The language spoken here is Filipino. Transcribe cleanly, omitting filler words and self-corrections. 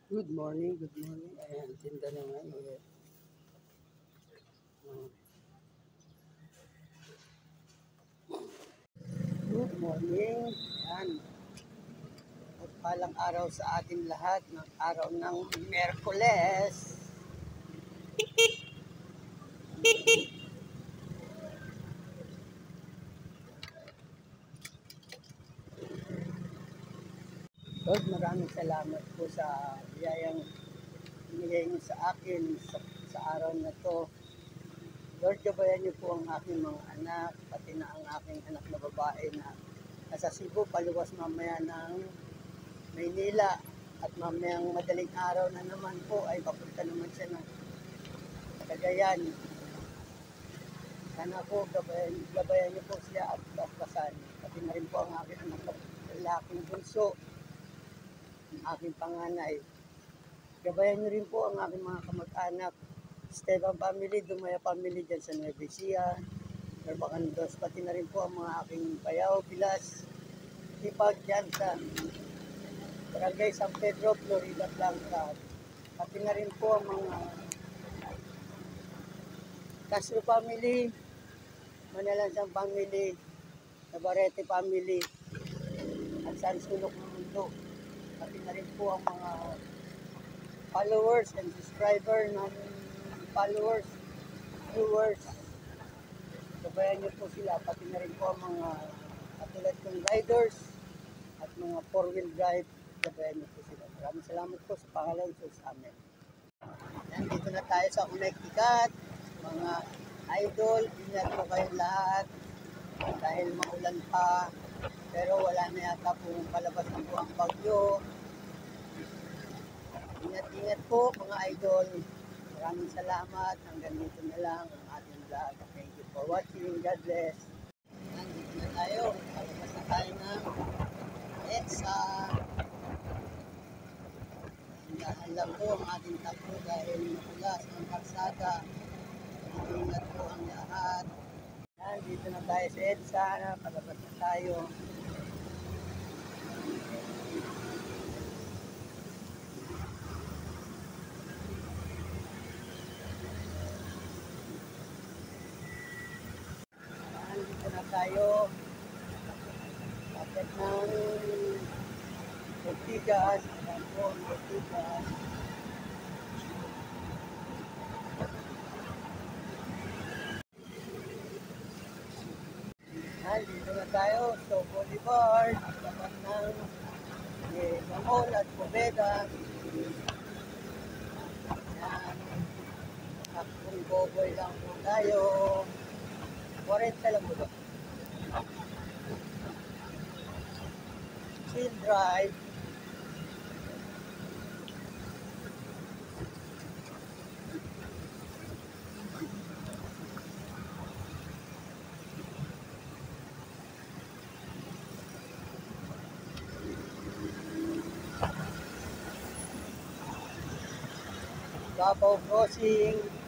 Good morning, good morning. Ayan, tinda na nga ulit. Good morning. Ayan, palang araw sa ating lahat ng araw ng Merkules. Lord, maraming salamat po sa biyayang binigay niyo sa akin sa araw na to. Lord, gabayan niyo po ang aking mga anak, pati na ang aking anak na babae na nasa Cebu, paluwas mamaya ng Maynila. At mamayang madaling araw na naman po ay papunta naman siya ng Cagayan. Sana po gabayan niyo po siya at basahan. Pati na rin po ang aking anak na lalaking bunso, ang aking panganay. Gabayan niyo rin po ang aking mga kamag-anak, Esteban family, Dumaya family dyan sa Nueva Ecija, Narbacandos, pati na rin po ang mga aking bayaw, Pilas, Tipag dyan sa Barangay San Pedro, Florida Blanca. Pati na rin po ang mga Castro family, Manalansan family, Navarrete family, at San Sulok ng Mundo. Pati na rin po ang mga followers and subscriber ng followers, viewers. Gabayan niyo po sila. Pati na rin po ang mga katulad ng riders at mga four-wheel drive. Gabayan niyo po sila. Maraming salamat po sa pangalan sa amin. Nandito na tayo sa Connecticut. Mga idol, ingat po kayong lahat dahil maulan pa. Pero wala na yata pong palabas ng buwang bagyo. Ingat-ingat po mga idol. Maraming salamat. Hanggang dito na lang ang ating vlog. Thank you for watching. God bless. Nandito na tayo. Palabas na tayo ng EDSA. Hindahan lang po ang ating takbo dahil makulas ang kalsada. Ingat po ang lahat. Nandito na tayo sa EDSA. Palabas na tayo. Nandito na tayo. Bakit ng Ortigas. Ayan po ang Ortigas. Nandito na tayo sa Boulevard. Tapat ng Mamol at Poveda. Ayan. Takbong boboy lang po tayo. 40 lang po ba? Chill drive. Davao Crossing.